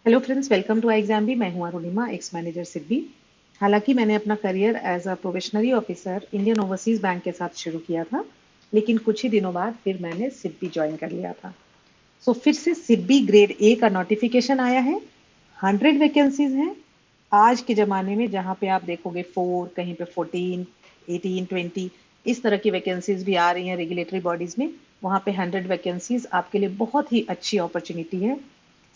Hello friends, welcome to Exam Bee. मैं हूं Arunima, ex manager SIDBI. हालांकि मैंने अपना career as a probationary officer Indian Overseas Bank के साथ शुरू किया था, लेकिन कुछ ही दिनों बाद फिर मैंने सिडबी ज्वाइन कर लिया था। फिर से सिडबी ग्रेड ए का नोटिफिकेशन आया है। 100 वैकेंसीज हैं। आज के ज़माने में जहाँ पे आप देखोगे 4, कहीं पे 14, 18, 20 इस तरह की वैकेंसीज भी आ रही हैं रेगुलेटरी बॉडीज में। वहाँ पे 100 वैकेंसीज आपके लिए बहुत ही अच्छी अपॉर्चुनिटी है।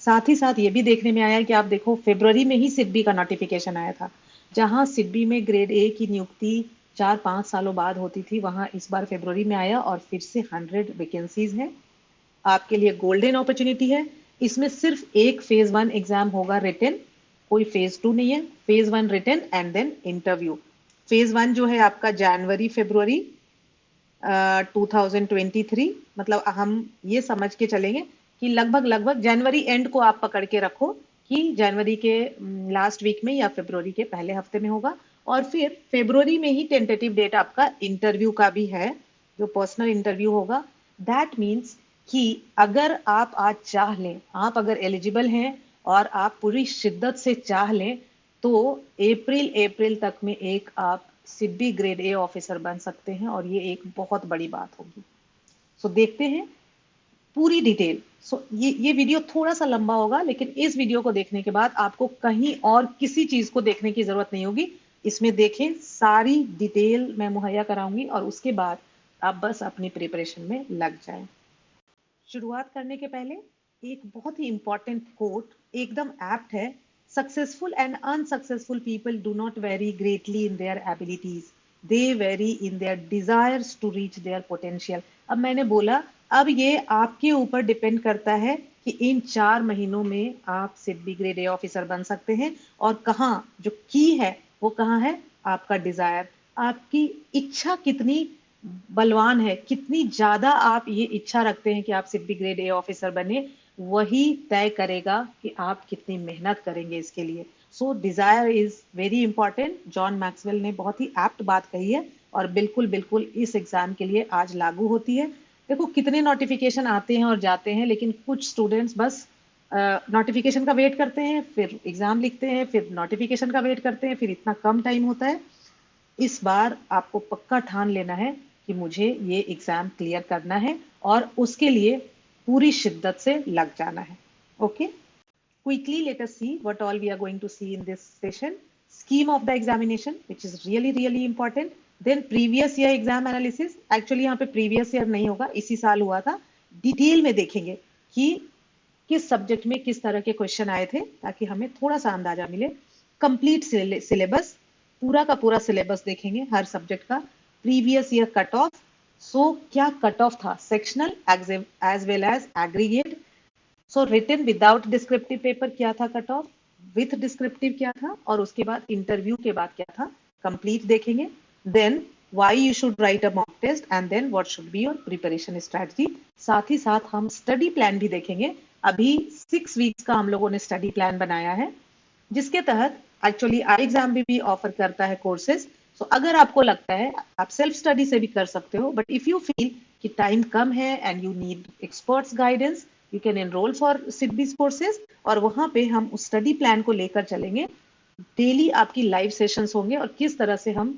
साथ ही साथ ये भी देखने में आया कि आप देखो फरवरी में ही सिडबी का नोटिफिकेशन आया था। जहां सिडबी में ग्रेड ए की नियुक्ति 4-5 सालों बाद होती थी, वहां इस बार फरवरी में आया और फिर से 100 वैकेंसीज हैं। आपके लिए गोल्डन अपॉर्चुनिटी है। इसमें सिर्फ एक फेज 1 एग्जाम होगा रिटन, कोई फेज 2 नहीं है। Phase 1 written and then interview. Phase 1 जो है आपका जनवरी फरवरी 2023, मतलब हम ये समझ के चलेंगे कि लगभग लगभग जनवरी एंड को आप पकड़ के रखो कि जनवरी के लास्ट वीक में या फरवरी के पहले हफ्ते में होगा। और फिर फरवरी में ही टेंटेटिव डेट आपका इंटरव्यू का भी है, जो पर्सनल इंटरव्यू होगा। दैट मीन्स कि अगर आप आज चाह लें, आप अगर एलिजिबल हैं और आप पूरी शिद्दत से चाह लें, तो अप्रैल तक में एक आप सिडबी ग्रेड ए ऑफिसर बन सकते हैं और ये एक बहुत बड़ी बात होगी। देखते हैं पूरी डिटेल। ये वीडियो थोड़ा सा लंबा होगा, लेकिन इस वीडियो को देखने के बाद आपको कहीं और किसी चीज को देखने की जरूरत नहीं होगी। इसमें देखें, सारी डिटेल मैं मुहैया कराऊंगी और उसके बाद आप बस अपनी प्रिपरेशन में लग जाएं। शुरुआत करने के पहले एक बहुत ही इंपॉर्टेंट कोट एकदम एप्ट है। Successful and unsuccessful people do not vary greatly in their abilities, they vary in their desires to reach their potential. अब मैंने बोला, अब ये आपके ऊपर डिपेंड करता है कि इन 4 महीनों में आप सिडबी ग्रेड ए ऑफिसर बन सकते हैं। और कहाँ जो की है वो कहाँ है? आपका डिजायर, आपकी इच्छा कितनी बलवान है, कितनी ज्यादा आप ये इच्छा रखते हैं कि आप सिडबी ग्रेड ए ऑफिसर बने, वही तय करेगा कि आप कितनी मेहनत करेंगे इसके लिए। Desire is very important. John Maxwell ने बहुत ही एप्ट बात कही है और बिल्कुल बिल्कुल इस एग्जाम के लिए आज लागू होती है। देखो कितने नोटिफिकेशन आते हैं और जाते हैं, लेकिन कुछ स्टूडेंट्स बस नोटिफिकेशन का वेट करते हैं, फिर एग्जाम लिखते हैं, फिर नोटिफिकेशन का वेट करते हैं, फिर इतना कम टाइम होता है। इस बार आपको पक्का ठान लेना है कि मुझे ये एग्जाम क्लियर करना है और उसके लिए पूरी शिद्दत से लग जाना है। Okay, quickly let us see what all we are going to see in this session. Scheme of the examination, which is really important. Then previous year exam analysis. Actually यहाँ पे previous year नहीं होगा, इसी साल हुआ था। Detail में देखेंगे कि किस सब्जेक्ट में किस तरह के क्वेश्चन आए थे, ताकि हमें थोड़ा सा अंदाजा मिले। कंप्लीट सिलेबस, पूरा का पूरा सिलेबस देखेंगे हर सब्जेक्ट का। प्रीवियस ईयर कट ऑफ, क्या कट ऑफ था sectional as well as aggregate. Written without descriptive paper क्या था कट ऑफ, विथ डिस्क्रिप्टिव क्या था, और उसके बाद इंटरव्यू के बाद क्या था, कंप्लीट देखेंगे। Then why you should write a mock test and then what should be your preparation strategy. साथ ही साथ हम स्टडी प्लान भी देखेंगे। अभी 6 वीक्स का हम लोगों ने स्टडी प्लान बनाया है, जिसके तहत एक्चुअली आई एग्जाम भी ऑफर करता है कोर्सेज। अगर आपको लगता है आप सेल्फ स्टडी से भी कर सकते हो, बट इफ यू फील कि टाइम कम है and you need experts guidance, you can enrol for सिडबीज कोर्सेज। और वहां पे हम उस स्टडी प्लान को लेकर चलेंगे। डेली आपकी लाइव सेशंस होंगे और किस तरह से हम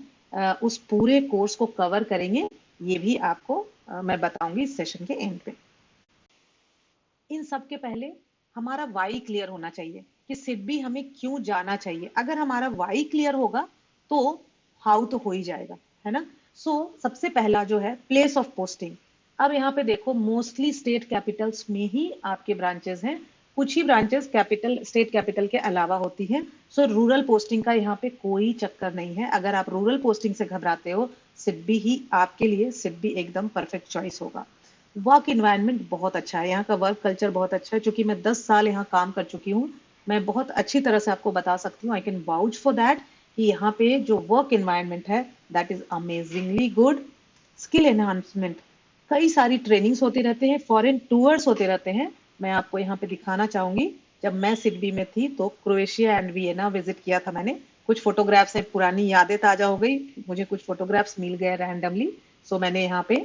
उस पूरे कोर्स को कवर करेंगे, ये भी आपको मैं बताऊंगी इस सेशन के एंड पे। इन सब के पहले हमारा वाई क्लियर होना चाहिए कि सिडबी हमें क्यों जाना चाहिए। अगर हमारा वाई क्लियर होगा तो हाउ तो हो ही जाएगा, है ना। सबसे पहला जो है प्लेस ऑफ पोस्टिंग। अब यहाँ पे देखो, मोस्टली स्टेट कैपिटल्स में ही आपके ब्रांचेस हैं। कुछ ही ब्रांचेस कैपिटल, स्टेट कैपिटल के अलावा होती हैं। रूरल पोस्टिंग का यहाँ पे कोई चक्कर नहीं है। अगर आप रूरल पोस्टिंग से घबराते हो, सिडबी ही आपके लिए, सिडबी एकदम परफेक्ट चॉइस होगा। वर्क इन्वायरमेंट बहुत अच्छा है, यहाँ का वर्क कल्चर बहुत अच्छा है। चूंकि मैं 10 साल यहाँ काम कर चुकी हूँ, मैं बहुत अच्छी तरह से आपको बता सकती हूँ, I can vouch for that, कि यहाँ पे जो वर्क इन्वायरमेंट है that is amazingly good. Skill enhancement, कई सारी ट्रेनिंग्स होती रहते हैं, फॉरेन टूर्स होते रहते हैं। मैं आपको यहाँ पे दिखाना चाहूंगी, जब मैं सिडबी में थी तो क्रोएशिया एंड वियना विजिट किया था मैंने। कुछ फोटोग्राफ्स हैं, पुरानी यादें ताजा हो गई, मुझे कुछ फोटोग्राफ्स मिल गए रैंडमली। मैंने यहाँ पे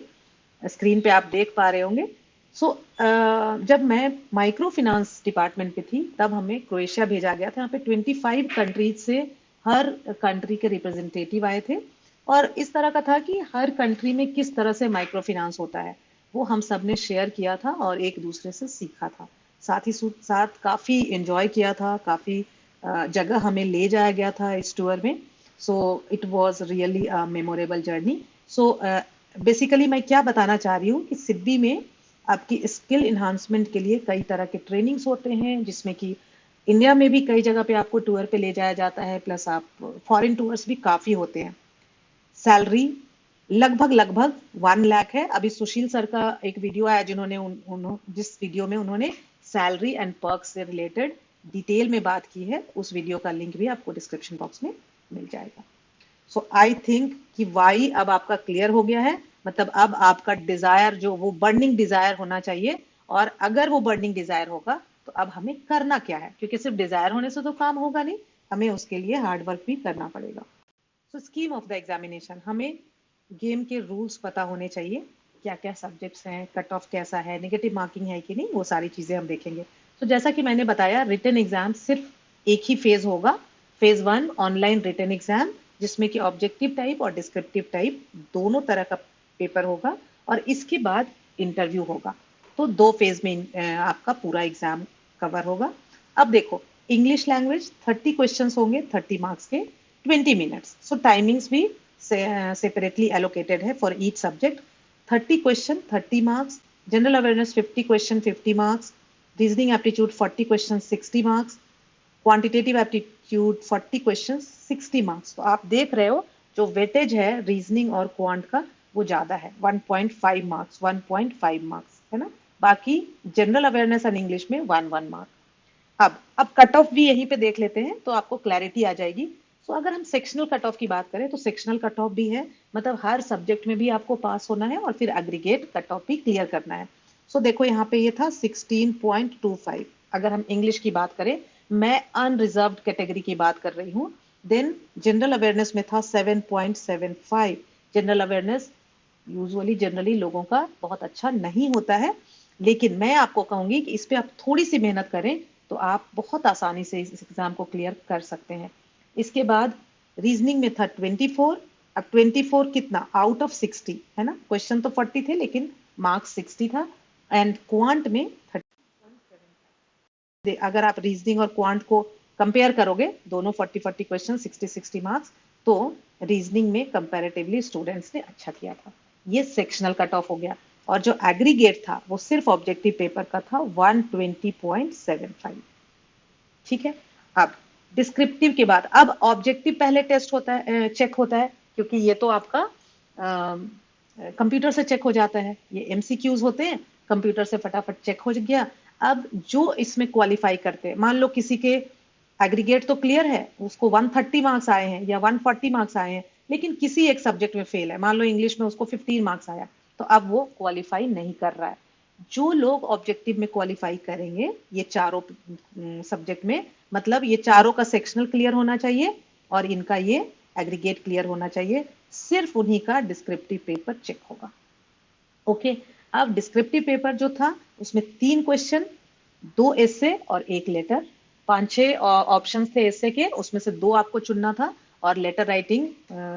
स्क्रीन पे आप देख पा रहे होंगे, सो जब मैं माइक्रो फाइनेंस डिपार्टमेंट पे थी तब हमें क्रोएशिया भेजा गया था। यहाँ पे 25 कंट्रीज से हर कंट्री के रिप्रेजेंटेटिव आए थे और इस तरह का था कि हर कंट्री में किस तरह से माइक्रो फाइनेंस होता है वो हम सब ने शेयर किया था और एक दूसरे से सीखा था। साथ ही साथ काफी एंजॉय किया था, काफी जगह हमें ले जाया गया था इस टूर में। So it was really a memorable journey. So basically मैं क्या बताना चाह रही हूँ कि सिडबी में आपकी स्किल इन्हांसमेंट के लिए कई तरह के ट्रेनिंग्स होते हैं, जिसमें कि इंडिया में भी कई जगह पे आपको टूर पे ले जाया जाता है, प्लस आप फॉरेन टूर्स भी काफी होते हैं। सैलरी लगभग लगभग 1 लाख है। अभी सुशील सर का एक वीडियो आया जिन्होंने जिस वीडियो में उन्होंने सैलरी एंड पर्क्स से रिलेटेड डिटेल में बात की है, उस वीडियो का लिंक भी आपको डिस्क्रिप्शन बॉक्स में मिल जाएगा। सो आई थिंक कि वाई अब आपका क्लियर हो गया है। मतलब अब आपका डिजायर जो वो बर्निंग डिजायर होना चाहिए, और अगर वो बर्निंग डिजायर होगा तो अब हमें करना क्या है, क्योंकि सिर्फ डिजायर होने से तो काम होगा नहीं, हमें उसके लिए हार्ड वर्क भी करना पड़ेगा। सो स्कीम ऑफ द एग्जामिनेशन, हमें गेम के रूल्स पता होने चाहिए, क्या क्या सब्जेक्ट्स हैं, कट ऑफ कैसा है, नेगेटिव मार्किंग है कि नहीं, वो सारी चीजें हम देखेंगे। तो जैसा कि मैंने बताया, रिटन एग्जाम सिर्फ एक ही फेज होगा, फेज 1 ऑनलाइन रिटन एग्जाम, जिसमें कि ऑब्जेक्टिव टाइप और डिस्क्रिप्टिव टाइप दोनों तरह का पेपर होगा, और इसके बाद इंटरव्यू होगा। तो 2 फेज में आपका पूरा एग्जाम कवर होगा। अब देखो, इंग्लिश लैंग्वेज 30 क्वेश्चंस होंगे, 30 मार्क्स के, 20 मिनट्स। सो टाइमिंग्स भी सेपरेटली एलोकेटेड है for each subject. 30 question 30 marks, general awareness 50 question 50 marks, reasoning aptitude 40 question 60 marks, quantitative aptitude 40 question 60 marks. तो आप देख रहे हो जो वेटेज है रीजनिंग और क्वांट का वो ज्यादा है, 1.5 मार्क्स, 1.5 मार्क्स है ना। बाकी जनरल अवेयरनेस एंड इंग्लिश में 1 1 मार्क। अब कट ऑफ भी यहीं पे देख लेते हैं तो आपको क्लैरिटी आ जाएगी। सो अगर हम सेक्शनल कट ऑफ की बात करें तो सेक्शनल कट ऑफ भी है, मतलब हर सब्जेक्ट में भी आपको पास होना है और फिर एग्रीगेट कट ऑफ भी क्लियर करना है। सो देखो यहाँ पे ये था 16.25। अगर हम इंग्लिश की बात करें, मैं अनरिजर्व्ड कैटेगरी की बात कर रही हूँ, देन जनरल अवेयरनेस में था 7.75। जनरल अवेयरनेस यूजुअली जनरली लोगों का बहुत अच्छा नहीं होता है, लेकिन मैं आपको कहूंगी कि इस पे आप थोड़ी सी मेहनत करें तो आप बहुत आसानी से इस एग्जाम को क्लियर कर सकते हैं। इसके बाद रीजनिंग में था 24। अब 24 कितना आउट ऑफ 60 है ना, क्वेश्चन तो 40 थे लेकिन मार्क्स 60 था। एंड क्वांट में 30। अगर आप रीजनिंग और क्वांट को कंपेयर करोगे, दोनों 40 क्वेश्चन 60 मार्क्स, तो रीजनिंग में कंपैरेटिवली स्टूडेंट्स ने अच्छा किया था। ये सेक्शनल कट ऑफ हो गया। और जो एग्रीगेट था वो सिर्फ ऑब्जेक्टिव पेपर का था, 120.75। ठीक है। अब डिस्क्रिप्टिव के बाद अब ऑब्जेक्टिव पहले टेस्ट होता है, चेक होता है, क्योंकि ये तो आपका कंप्यूटर से चेक हो जाता है, ये एमसीक्यूज होते हैं, कंप्यूटर से फटाफट चेक हो गया। अब जो इसमें क्वालिफाई करते हैं, मान लो किसी के एग्रीगेट तो क्लियर है, उसको 130 मार्क्स आए हैं या 140 मार्क्स आए हैं, लेकिन किसी एक सब्जेक्ट में फेल है, मान लो इंग्लिश में उसको 15 मार्क्स आया, तो अब वो क्वालिफाई नहीं कर रहा है। जो लोग ऑब्जेक्टिव में क्वालिफाई करेंगे ये चारों सब्जेक्ट में, मतलब ये चारों का सेक्शनल क्लियर होना चाहिए और इनका ये एग्रीगेट क्लियर होना चाहिए, सिर्फ उन्हीं का डिस्क्रिप्टिव पेपर चेक होगा। ओके। अब डिस्क्रिप्टिव पेपर जो था उसमें 3 क्वेश्चन, 2 एसे और 1 लेटर, 5 6 ऑप्शन थे एसे के, उसमें से 2 आपको चुनना था, और लेटर राइटिंग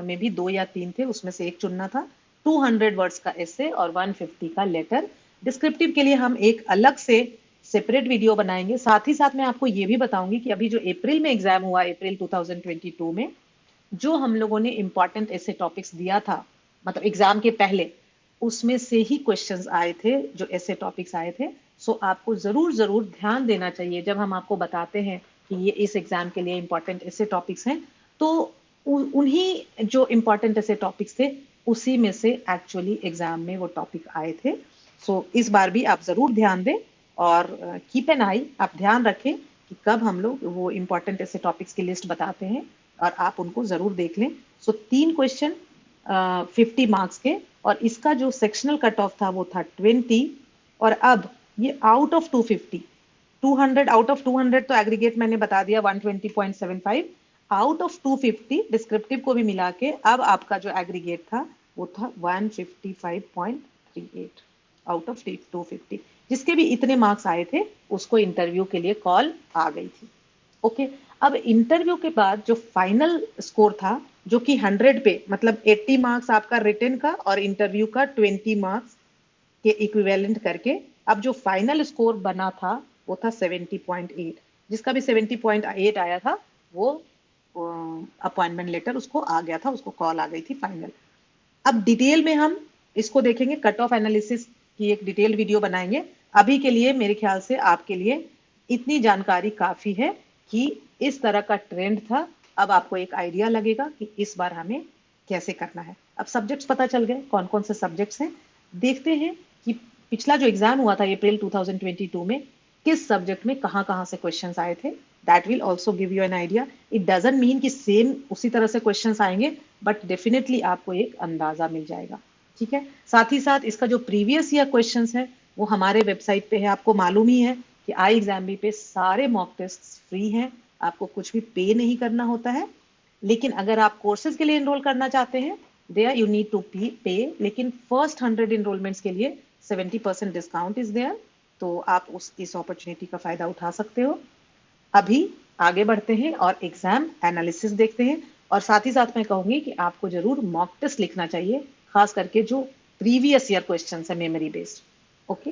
में भी 2 या 3 थे, उसमें से 1 चुनना था। 200 वर्ड्स का एसे और 150 का लेटर। डिस्क्रिप्टिव के लिए हम एक अलग से सेपरेट वीडियो बनाएंगे। साथ ही साथ मैं आपको ये भी बताऊंगी कि अभी जो अप्रैल में एग्जाम हुआ, अप्रैल 2022 में, जो हम लोगों ने इंपॉर्टेंट ऐसे टॉपिक्स दिया था, मतलब एग्जाम के पहले, उसमें से ही क्वेश्चंस आए थे, जो ऐसे टॉपिक्स आए थे। सो आपको जरूर जरूर ध्यान देना चाहिए जब हम आपको बताते हैं कि ये इस एग्जाम के लिए इंपॉर्टेंट ऐसे टॉपिक्स हैं, तो उन्हीं जो इंपॉर्टेंट ऐसे टॉपिक्स थे उसी में से एक्चुअली एग्जाम में वो टॉपिक आए थे। सो इस बार भी आप जरूर ध्यान दें और कीप एन आई, आप ध्यान रखें कि कब हम लोग वो इंपॉर्टेंट ऐसे टॉपिक्स की लिस्ट बताते हैं, और आप उनको जरूर देख लें। सो 3 क्वेश्चन 50 मार्क्स के, और इसका जो सेक्शनल कट ऑफ था वो था 20। और अब ये आउट ऑफ 250, 200 आउट ऑफ 200 तो एग्रीगेट मैंने बता दिया 120.75, आउट ऑफ 250 डिस्क्रिप्टिव को भी मिला के अब आपका जो एग्रीगेट था वो था 155.38। Out of 250। जिसके भी इतने मार्क्स आए थे उसको इंटरव्यू के लिए कॉल आ गई थी। ओके, अब इंटरव्यू के बाद जो फाइनल स्कोर था, जो कि 100 पे मतलब 80 मार्क्स आपका रिटन का और इंटरव्यू का 20 मार्क्स के इक्विवेलेंट करके, अब जो फाइनल स्कोर बना था वो था 70.8। जिसका भी 70.8 आया था वो अपॉइंटमेंट लेटर उसको आ गया था, उसको कॉल आ गई थी फाइनल। अब डिटेल में हम इसको देखेंगे, कट ऑफ एनालिसिस की एक डिटेल वीडियो बनाएंगे। अभी के लिए मेरे ख्याल से आपके लिए इतनी जानकारी काफी है कि इस तरह का ट्रेंड था। अब आपको एक आइडिया लगेगा कि इस बार हमें कैसे करना है। अब सब्जेक्ट्स पता चल गए कौन कौन से सब्जेक्ट्स हैं। देखते हैं कि पिछला जो एग्जाम हुआ था अप्रैल 2022 में किस सब्जेक्ट में कहाँ कहाँ से क्वेश्चंस आए थे। That will also give you an idea. It doesn't mean कि सेम उसी तरह से क्वेश्चंस आएंगे, बट डेफिनेटली आपको एक अंदाजा मिल जाएगा। ठीक है, साथ ही साथ इसका जो प्रीवियस ईयर क्वेश्चंस है वो हमारे वेबसाइट पे है। आपको मालूम ही है कि आई एग्जाम बी पे सारे मॉक टेस्ट फ्री हैं, आपको कुछ भी पे नहीं करना होता है। लेकिन अगर आप कोर्सेज के लिए एनरोल करना चाहते हैं, देयर यू नीड टू पे। लेकिन फर्स्ट 100 एनरोलमेंट्स के लिए 70% डिस्काउंट इज देयर, तो आप इस अपॉर्चुनिटी का फायदा उठा सकते हो। अभी आगे बढ़ते हैं और एग्जाम एनालिसिस देखते हैं। और साथ ही साथ मैं कहूंगी कि आपको जरूर मॉक टेस्ट लिखना चाहिए, खास करके जो प्रीवियस ईयर क्वेश्चन है मेमोरी बेस्ड। ओके,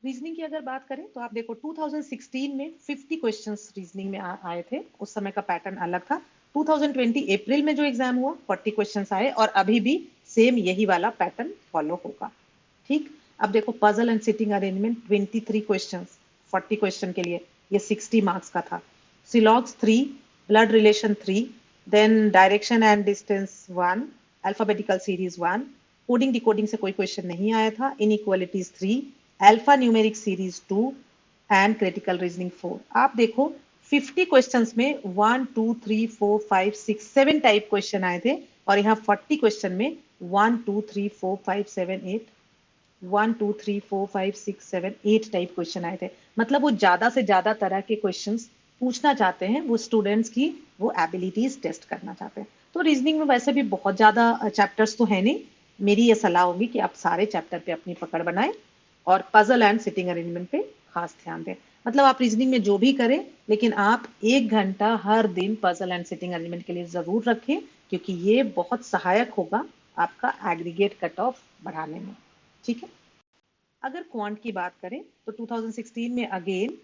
रीजनिंग की अगर बात करें तो आप देखो 2016 में 50 क्वेश्चंस रीजनिंग में आए थे। उस समय का पैटर्न अलग था। 2020 अप्रैल में जो एग्जाम हुआ 40 क्वेश्चंस आए और अभी भी सेम यही वाला पैटर्न फॉलो होगा। ठीक, अब देखो puzzle and sitting arrangement 23 questions 40 question के लिए, ये 60 मार्क्स का था। Syllogism 3, blood relation 3, then direction and distance 1, alphabetical series 1, coding decoding से कोई क्वेश्चन नहीं आया था। Inequalities 3, alpha numeric series 2 and critical reasoning 4। आप देखो 50 क्वेश्चंस में 1 2 3 4 5 6 7 टाइप क्वेश्चन आए थे और यहाँ 40 क्वेश्चन में 1 2 3 4 5 7 8 1 2 3 4 5 6 7 8 टाइप क्वेश्चन आए थे। मतलब वो ज्यादा से ज्यादा तरह के क्वेश्चंस पूछना चाहते हैं, वो स्टूडेंट्स की वो एबिलिटीज टेस्ट करना चाहते हैं। तो रीजनिंग में वैसे भी बहुत ज्यादा चैप्टर्स तो है नहीं। मेरी ये सलाह होगी कि आप सारे चैप्टर पे अपनी पकड़ बनाएं और पजल एंड सिटिंग अरेंजमेंट पे खास ध्यान दें। मतलब आप रीजनिंग में जो भी करें, लेकिन आप 1 घंटा हर दिन पजल एंड सिटिंग अरेंजमेंट के लिए जरूर रखें, क्योंकि ये बहुत सहायक होगा आपका एग्रीगेट कट ऑफ बढ़ाने में। ठीक है, अगर क्वांट की बात करें तो 2016 में अगेन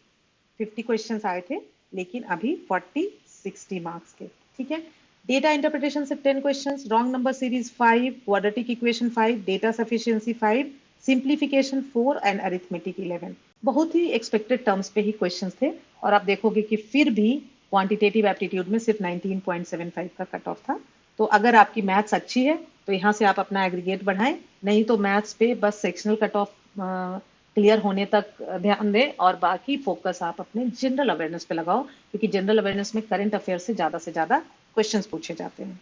50 क्वेश्चंस आए थे, लेकिन अभी 40 60 मार्क्स के। ठीक है, डेटा इंटरप्रिटेशन से 10 questions, wrong number series 5, quadratic equation 5, data sufficiency 5, simplification 4 and arithmetic 11। बहुत ही एक्सपेक्टेड टर्म्स पे ही क्वेश्चंस थे और आप देखोगे कि फिर भी क्वांटिटेटिव एप्टीट्यूड में सिर्फ 19.75 का कट ऑफ था। तो अगर आपकी मैथ्स अच्छी है तो यहाँ से आप अपना एग्रीगेट बढ़ाएं, नहीं तो मैथ्स पे बस सेक्शनल कट ऑफ क्लियर होने तक ध्यान दें और बाकी फोकस आप अपने जनरल अवेयरनेस पे लगाओ, क्योंकि जनरल अवेयरनेस में करंट अफेयर से ज्यादा क्वेश्चंस पूछे जाते हैं।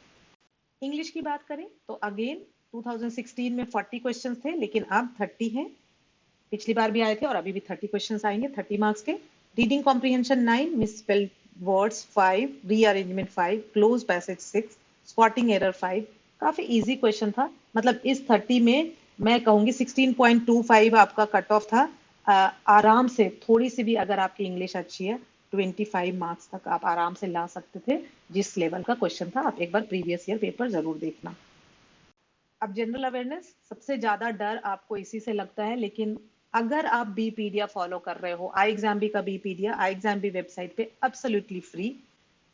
इंग्लिश की बात करें तो अगेन 2016 में 40 क्वेश्चंस थे, लेकिन अब 30 हैं। पिछली बार भी आए थे और अभी भी 30 क्वेश्चंस आएंगे 30 मार्क्स के। Reading comprehension 9, misspelled words 5, rearrangement 5, close passage 6, spotting error 5। काफी इजी क्वेश्चन था। मतलब इस 30 में मैं कहूंगी 16.25 आपका कट ऑफ था। आराम से थोड़ी सी भी अगर आपकी इंग्लिश अच्छी है 25 मार्क्स तक आप आराम से ला सकते थे। जिस लेवल का क्वेश्चन था, आप एक बार प्रीवियस ईयर पेपर जरूर देखना। अब जनरल अवेयरनेस, सबसे ज्यादा डर आपको इसी से लगता है, लेकिन अगर आप बीपीडिया फॉलो कर रहे हो, आई एग्जाम बी का बीपीडिया आई एग्जाम बी वेबसाइट पे एब्सोल्युटली फ्री।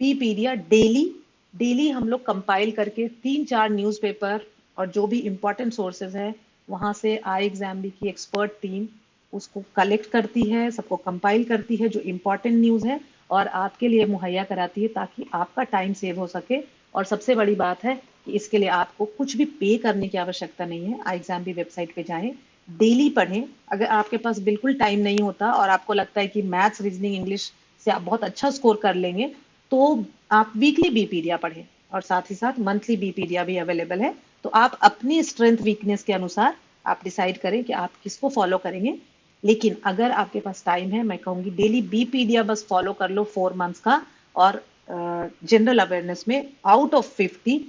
बीपीडिया डेली डेली हम लोग कंपाइल करके 3-4 न्यूज़पेपर और जो भी इंपॉर्टेंट सोर्सेज है वहां से आई एग्जाम बी की एक्सपर्ट टीम उसको कलेक्ट करती है, सबको कंपाइल करती है जो इंपॉर्टेंट न्यूज है और आपके लिए मुहैया कराती है, ताकि आपका टाइम सेव हो सके। और सबसे बड़ी बात है कि इसके लिए आपको कुछ भी पे करने की आवश्यकता नहीं है। आई एग्जाम बी वेबसाइट पे जाएं, डेली पढ़ें। अगर आपके पास बिल्कुल टाइम नहीं होता और आपको लगता है कि मैथ्स रीजनिंग इंग्लिश से आप बहुत अच्छा स्कोर कर लेंगे, तो आप वीकली बीपीडिया पढ़ें और साथ ही साथ मंथली बीपीडिया भी अवेलेबल है। तो आप अपनी स्ट्रेंथ वीकनेस के अनुसार आप डिसाइड करें कि आप किसको फॉलो करेंगे। लेकिन अगर आपके पास टाइम है, मैं कहूंगी डेली बीपीडिया बस फॉलो कर लो 4 मंथ्स का। और जनरल अवेयरनेस में आउट ऑफ 50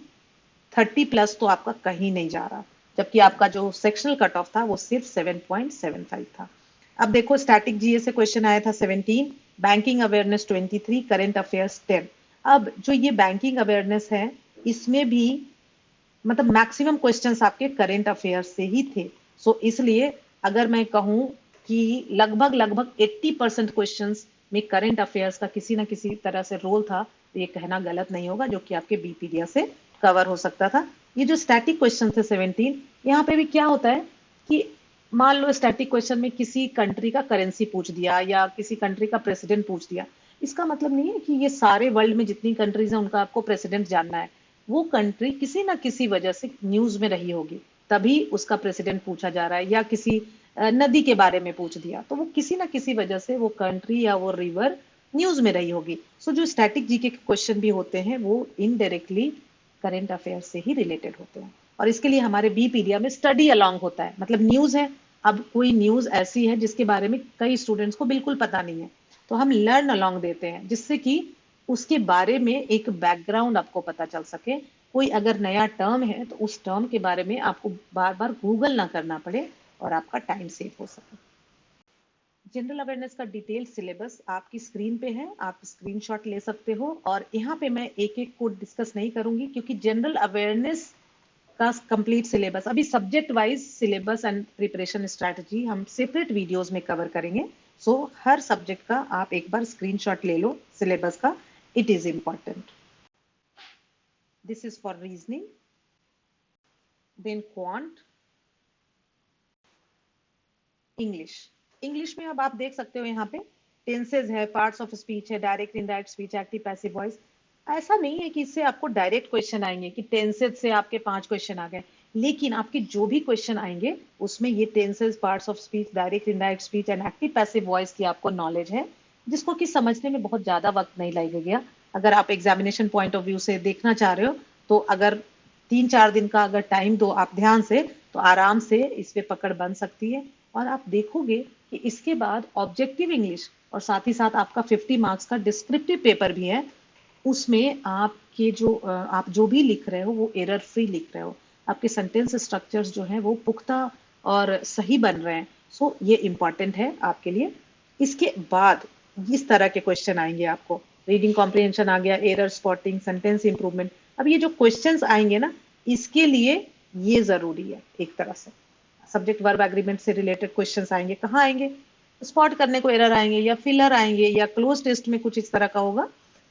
30 प्लस तो आपका कहीं नहीं जा रहा। जबकि आपका जो सेक्शनल कट ऑफ था वो सिर्फ 7.75 था। अब देखो स्टैटिक जीए से क्वेश्चन आया था 17, बैंकिंग अवेयरनेस 23, करंट अफेयर्स 10। अब जो ये बैंकिंग अवेयरनेस है इसमें भी मतलब मैक्सिमम क्वेश्चंस आपके करंट अफेयर्स से ही थे। सो इसलिए अगर मैं कहूं कि लगभग लगभग 80% क्वेश्चंस में करंट अफेयर्स का किसी ना किसी तरह से रोल था, तो ये कहना गलत नहीं होगा, जो कि आपके बीपीडिया से कवर हो सकता था। ये जो स्टैटिक क्वेश्चन थे 17, यहाँ पे भी क्या होता है कि मान लो स्टैटिक क्वेश्चन में किसी कंट्री का करेंसी पूछ दिया या किसी कंट्री का प्रेसिडेंट पूछ दिया, इसका मतलब नहीं है कि ये सारे वर्ल्ड में जितनी कंट्रीज हैं उनका आपको प्रेसिडेंट जानना है। वो कंट्री किसी ना किसी वजह से न्यूज में रही होगी, तभी उसका प्रेसिडेंट पूछा जा रहा है, या किसी नदी के बारे में पूछ दिया, तो वो किसी ना किसी वजह से वो कंट्री या वो रिवर न्यूज में रही होगी। सो जो स्टैटिक जीके के क्वेश्चन भी होते हैं वो इनडायरेक्टली करंट अफेयर से ही रिलेटेड होते हैं, और इसके लिए हमारे बीपीडिया में स्टडी अलोंग होता है। मतलब न्यूज है, अब कोई न्यूज ऐसी है जिसके बारे में कई स्टूडेंट्स को बिल्कुल पता नहीं है, तो हम लर्न अलोंग देते हैं जिससे कि उसके बारे में एक बैकग्राउंड आपको पता चल सके। कोई अगर नया टर्म है तो उस टर्म के बारे में आपको बार बार गूगल ना करना पड़े और आपका टाइम सेव हो सके। जनरल अवेयरनेस का डिटेल सिलेबस आपकी स्क्रीन पे है, आप स्क्रीनशॉट ले सकते हो, और यहाँ पे मैं एक एक को डिस्कस नहीं करूंगी क्योंकि जनरल अवेयरनेस का कंप्लीट सिलेबस अभी subject wise syllabus and preparation strategy हम सेपरेट वीडियोस में कवर करेंगे। सो हर सब्जेक्ट का आप एक बार स्क्रीनशॉट ले लो सिलेबस का, it is important. This is for reasoning, then quant, English. English में अब आप देख सकते हो यहाँ पे टेंसेज है, पार्ट्स ऑफ स्पीच है, direct indirect speech, active passive voice. ऐसा नहीं है कि इससे आपको डायरेक्ट क्वेश्चन आएंगे कि टेंसेज से आपके 5 क्वेश्चन आ गए, लेकिन आपके जो भी क्वेश्चन आएंगे उसमें ये tenses, parts of speech, direct indirect speech and active passive voice की आपको नॉलेज है, जिसको कि समझने में बहुत ज्यादा वक्त नहीं लगेगा। अगर आप एग्जामिनेशन पॉइंट ऑफ व्यू से देखना चाह रहे हो तो अगर 3-4 दिन का अगर टाइम दो आप ध्यान से, तो आराम से इस पे पकड़ बन सकती है। और आप देखोगे कि इसके बाद ऑब्जेक्टिव इंग्लिश और साथ ही साथ आपका 50 मार्क्स का डिस्क्रिप्टिव पेपर भी है। उसमें आपके जो आप जो भी लिख रहे हो वो एरर फ्री लिख रहे हो, आपके सेंटेंस स्ट्रक्चर्स जो हैं वो पुख्ता और सही बन रहे हैं। सो ये इंपॉर्टेंट है आपके लिए। इसके बाद इस तरह के क्वेश्चन आएंगे आपको, रीडिंग कॉम्प्रिहेंशन आ गया, एरर स्पॉटिंग, सेंटेंस इंप्रूवमेंट। अब ये जो क्वेश्चंस आएंगे ना, इसके लिए ये जरूरी है एक तरह से। सब्जेक्ट वर्ब एग्रीमेंट से रिलेटेड क्वेश्चंस आएंगे, कहाँ आएंगे? स्पॉट करने को एरर आएंगे, या फिलर आएंगे, या क्लोज टेस्ट में कुछ इस तरह का होगा।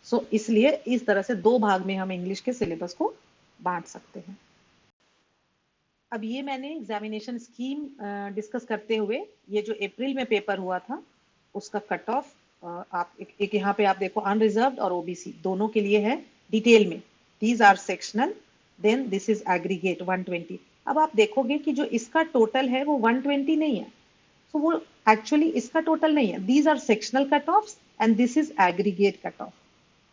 सो इसलिए इस तरह से 2 भाग में हम इंग्लिश के सिलेबस को बांट सकते हैं। अब ये मैंने एग्जामिनेशन स्कीम डिस्कस करते हुए, ये जो अप्रैल में पेपर हुआ था उसका कट ऑफ आप एक यहाँ पे आप देखो, अनरिजर्व्ड और ओबीसी दोनों के लिए है डिटेल में। These are sectional, then this is aggregate 120। अब आप देखोगे कि जो इसका टोटल है वो 120 नहीं है, तो वो एक्चुअली इसका टोटल नहीं है। These are sectional cut off and this is aggregate cut off.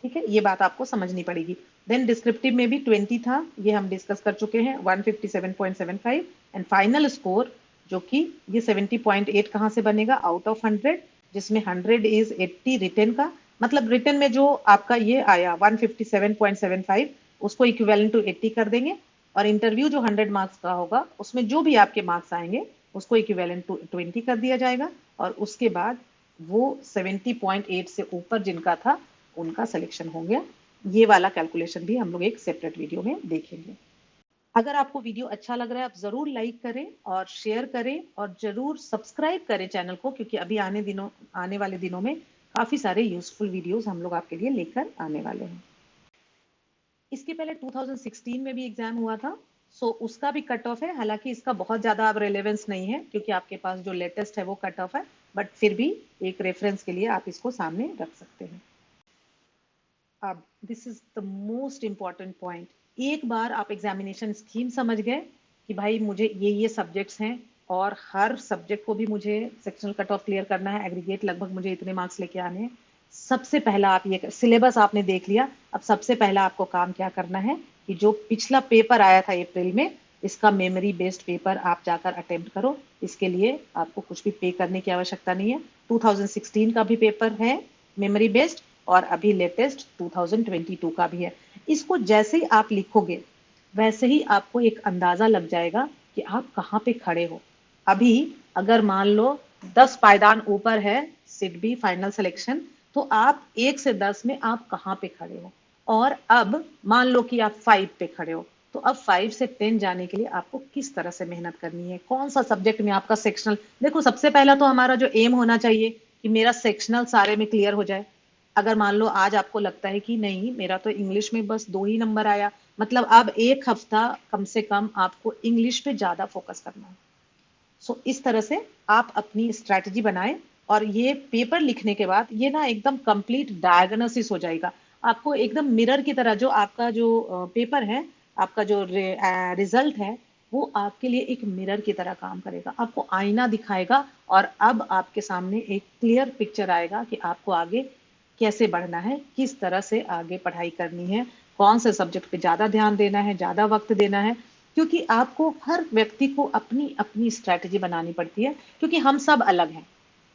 ठीक है, ये बात आपको समझनी पड़ेगी। देन डिस्क्रिप्टिव में भी 20 था, ये हम डिस्कस कर चुके हैं, 157.75। एंड फाइनल स्कोर जो कि ये 70.8 कहां से बनेगा? आउट ऑफ 100, जिसमें 100 इज 80 रिटर्न का। मतलब रिटर्न में जो आपका ये आया 157.75 उसको इक्विवेलेंट टू 80 कर देंगे, और इंटरव्यू जो 100 मार्क्स का होगा उसमें जो भी आपके मार्क्स आएंगे उसको इक्विवेलेंट टू 20 कर दिया जाएगा, और उसके बाद वो 70.8 से ऊपर जिनका था उनका सिलेक्शन हो गया। ये वाला कैलकुलेशन भी हम लोग एक सेपरेट वीडियो में देखेंगे। अगर आपको वीडियो अच्छा लग रहा है, आप जरूर लाइक करें और शेयर करें, और जरूर सब्सक्राइब करें चैनल को, क्योंकि अभी आने वाले दिनों में काफी सारे यूजफुल वीडियोस हम लोग आपके लिए लेकर आने वाले हैं। इसके पहले 2016 में भी एग्जाम हुआ था, सो उसका भी कट ऑफ है। हालांकि इसका बहुत ज्यादा अब रेलेवेंस नहीं है क्योंकि आपके पास जो लेटेस्ट है वो कट ऑफ है, बट फिर भी एक रेफरेंस के लिए आप इसको सामने रख सकते हैं। अब this is the most important point. एक बार आप एग्जामिनेशन स्कीम समझ गए कि भाई मुझे ये सब्जेक्ट्स हैं और हर सब्जेक्ट को भी मुझे सेक्शनल कट ऑफ क्लियर करना है, एग्रीगेट लगभग मुझे इतने मार्क्स लेके आने हैं। सबसे पहला आप ये सिलेबस आपने देख लिया, अब सबसे पहला आपको काम क्या करना है कि जो पिछला पेपर आया था अप्रैल में, इसका मेमोरी बेस्ड पेपर आप जाकर अटेम्प्ट करो। इसके लिए आपको कुछ भी पे करने की आवश्यकता नहीं है। 2016 का भी पेपर है मेमोरी बेस्ड, और अभी लेटेस्ट 2022 का भी है। इसको जैसे ही आप लिखोगे वैसे ही आपको एक अंदाजा लग जाएगा कि आप कहाँ पे खड़े हो। अभी अगर मान लो 10 पायदान ऊपर है सिडबी फाइनल सिलेक्शन, तो आप 1 से 10 में आप कहाँ पे खड़े हो। और अब मान लो कि आप 5 पे खड़े हो, तो अब 5 से 10 जाने के लिए आपको किस तरह से मेहनत करनी है, कौन सा सब्जेक्ट में आपका सेक्शनल। देखो, सबसे पहला तो हमारा जो एम होना चाहिए कि मेरा सेक्शनल सारे में क्लियर हो जाए। अगर मान लो आज आपको लगता है कि नहीं मेरा तो इंग्लिश में बस 2 ही नंबर आया, मतलब अब 1 हफ्ता कम से कम आपको इंग्लिश पे ज्यादा फोकस करना है। सो इस तरह से आप अपनी स्ट्रैटेजी बनाएं, और ये पेपर लिखने के बाद ये ना एकदम कंप्लीट डायग्नोसिस हो जाएगा। आपको एकदम मिरर की तरह जो आपका जो पेपर है, आपका जो रिजल्ट है, वो आपके लिए एक मिरर की तरह काम करेगा, आपको आईना दिखाएगा। और अब आपके सामने एक क्लियर पिक्चर आएगा कि आपको आगे कैसे बढ़ना है, किस तरह से आगे पढ़ाई करनी है, कौन से सब्जेक्ट पे ज्यादा ध्यान देना है, ज्यादा वक्त देना है। क्योंकि आपको हर व्यक्ति को अपनी अपनी स्ट्रैटेजी बनानी पड़ती है, क्योंकि हम सब अलग हैं,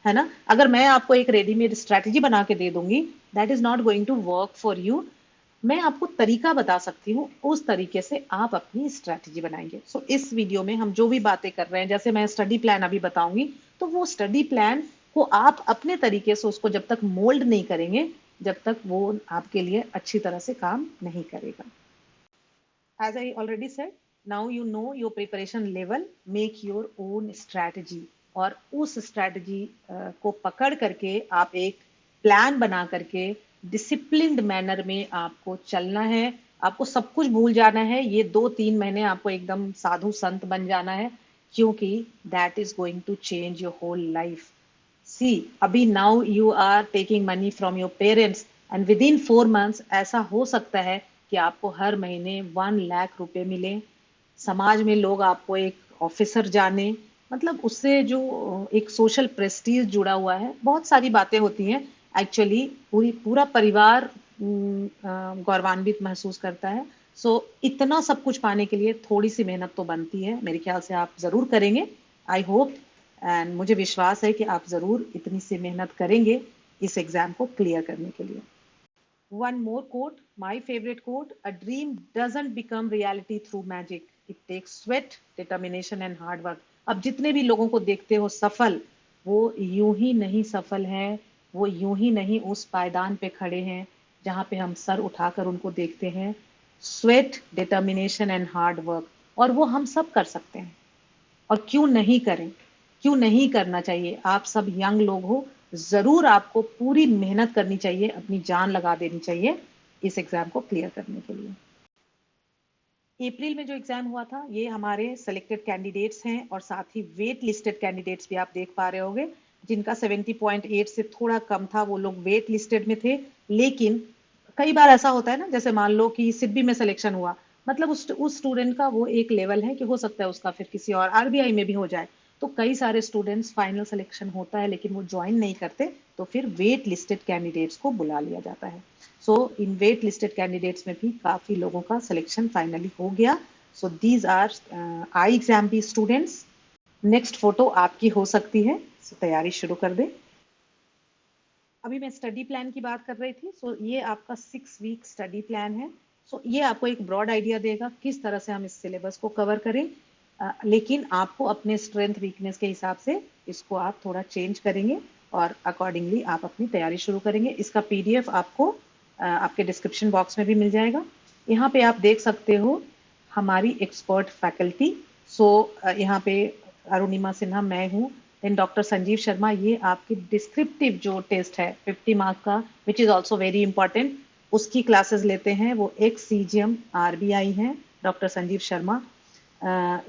है ना। अगर मैं आपको एक रेडीमेड स्ट्रैटेजी बना के दे दूंगी, that is not going to work for you. मैं आपको तरीका बता सकती हूँ, उस तरीके से आप अपनी स्ट्रैटेजी बनाएंगे। सो इस वीडियो में हम जो भी बातें कर रहे हैं, जैसे मैं स्टडी प्लान अभी बताऊंगी, तो वो स्टडी प्लान को आप अपने तरीके से उसको जब तक मोल्ड नहीं करेंगे, जब तक वो आपके लिए अच्छी तरह से काम नहीं करेगा। As I already said, now you know your preparation level, make your own strategy। और उस स्ट्रैटेजी को पकड़ करके आप एक प्लान बना करके डिसिप्लिन्ड मैनर में आपको चलना है। आपको सब कुछ भूल जाना है, ये 2-3 महीने आपको एकदम साधु संत बन जाना है, क्योंकि that is going to change your whole life. See, अभी now you are taking money from your parents, and within 4 months ऐसा हो सकता है कि आपको हर महीने 1 लाख रुपए मिले, समाज में लोग आपको एक ऑफिसर जाने, मतलब उससे जो एक सोशल प्रेस्टीज जुड़ा हुआ है, बहुत सारी बातें होती हैं। एक्चुअली पूरा परिवार गौरवान्वित महसूस करता है। सो इतना सब कुछ पाने के लिए थोड़ी सी मेहनत तो बनती है, मेरे ख्याल से आप जरूर करेंगे, आई होप। एंड मुझे विश्वास है कि आप जरूर इतनी सी मेहनत करेंगे इस एग्जाम को क्लियर करने के लिए। One more quote, my favorite quote: a dream doesn't become reality through magic. It takes sweat, determination and hard work. अब जितने भी लोगों को देखते हो सफल, वो यूं ही नहीं सफल हैं, वो यूं ही नहीं उस पायदान पे खड़े हैं जहां पे हम सर उठाकर उनको देखते हैं। Sweat, determination and hard work, और वो हम सब कर सकते हैं। और क्यों नहीं करें, क्यों नहीं करना चाहिए। आप सब यंग लोग हो, जरूर आपको पूरी मेहनत करनी चाहिए, अपनी जान लगा देनी चाहिए इस एग्जाम को क्लियर करने के लिए। अप्रैल में जो एग्जाम हुआ था, ये हमारे सेलेक्टेड कैंडिडेट्स हैं, और साथ ही वेट लिस्टेड कैंडिडेट्स भी आप देख पा रहे होंगे, जिनका 70.8 से थोड़ा कम था, वो लोग वेट लिस्टेड में थे। लेकिन कई बार ऐसा होता है ना, जैसे मान लो कि सिडबी में सिलेक्शन हुआ, मतलब उस स्टूडेंट का वो एक लेवल है कि हो सकता है उसका फिर किसी और आरबीआई में भी हो जाए। तो कई सारे स्टूडेंट्स फाइनल सिलेक्शन होता है लेकिन वो ज्वाइन नहीं करते, तो फिर वेट लिस्टेड कैंडिडेट्स को बुला लिया जाता है। So in wait listed candidates में भी काफी लोगों का सिलेक्शन फाइनली हो गया। So these are I Exam Bee students. Next photo आपकी हो सकती है, सो तैयारी शुरू कर दे। अभी मैं स्टडी प्लान की बात कर रही थी। सो ये आपका 6 वीक स्टडी प्लान है। सो ये आपको एक ब्रॉड आइडिया देगा किस तरह से हम इस सिलेबस को कवर करें। लेकिन आपको अपने स्ट्रेंथ वीकनेस के हिसाब से इसको आप थोड़ा चेंज करेंगे, और अकॉर्डिंगली आप अपनी तैयारी शुरू करेंगे। इसका पीडीएफ आपको आपके डिस्क्रिप्शन बॉक्स में भी मिल जाएगा। यहाँ पे आप देख सकते हो हमारी एक्सपर्ट फैकल्टी। सो यहाँ पे अरुणिमा सिन्हा मैं हूँ, देन डॉक्टर संजीव शर्मा। ये आपकी डिस्क्रिप्टिव जो टेस्ट है 50 मार्क का, which is also very important, उसकी क्लासेस लेते हैं। वो एक्स सीजीएम आरबीआई हैं डॉक्टर संजीव शर्मा।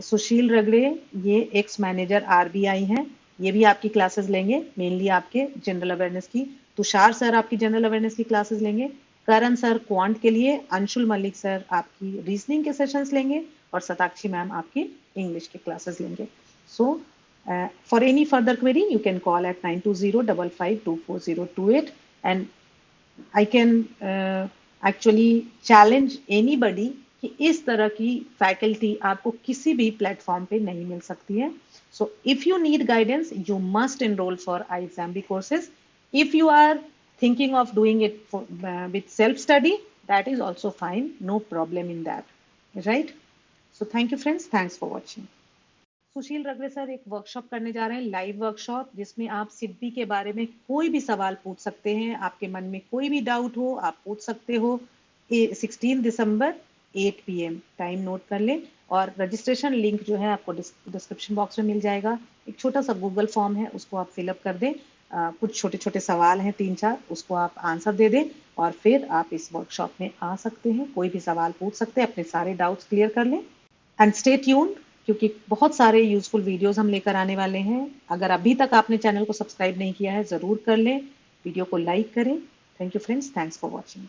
सुशील रगड़े, ये एक्स मैनेजर आरबीआई हैं, ये भी आपकी क्लासेस लेंगे, मेनली आपके जनरल अवेयरनेस की। तुषार सर आपकी जनरल अवेयरनेस की क्लासेस लेंगे। करण सर क्वांट के लिए, अंशुल मलिक सर आपकी रीजनिंग के सेशंस लेंगे, और सताक्षी मैम आपकी इंग्लिश के क्लासेस लेंगे। सो for any further query you can call at 9205524028, and I can actually challenge anybody कि इस तरह की फैकल्टी आपको किसी भी प्लेटफॉर्म पे नहीं मिल सकती है। So if you need guidance you must enrol for IXAMB courses. If you are thinking of doing it with self study, that is also fine, no problem in that, right? So thank you friends, thanks for watching. सुशील रगड़े sir एक workshop करने जा रहे हैं, live workshop, जिसमें आप सिद्धि के बारे में कोई भी सवाल पूछ सकते हैं। आपके मन में कोई भी डाउट हो आप पूछ सकते हो। 16 दिसंबर 8 PM, टाइम नोट कर लें। और रजिस्ट्रेशन लिंक जो है आपको डिस्क्रिप्शन बॉक्स में मिल जाएगा। एक छोटा सा गूगल फॉर्म है, उसको आप फिलअप कर दें। कुछ छोटे छोटे सवाल हैं 3-4, उसको आप आंसर दे दें और फिर आप इस वर्कशॉप में आ सकते हैं। कोई भी सवाल पूछ सकते हैं, अपने सारे डाउट्स क्लियर कर लें। एंड स्टे ट्यून्ड, क्योंकि बहुत सारे यूजफुल वीडियोस हम लेकर आने वाले हैं। अगर अभी तक आपने चैनल को सब्सक्राइब नहीं किया है, जरूर कर लें। वीडियो को लाइक करें। Thank you friends, thanks for watching.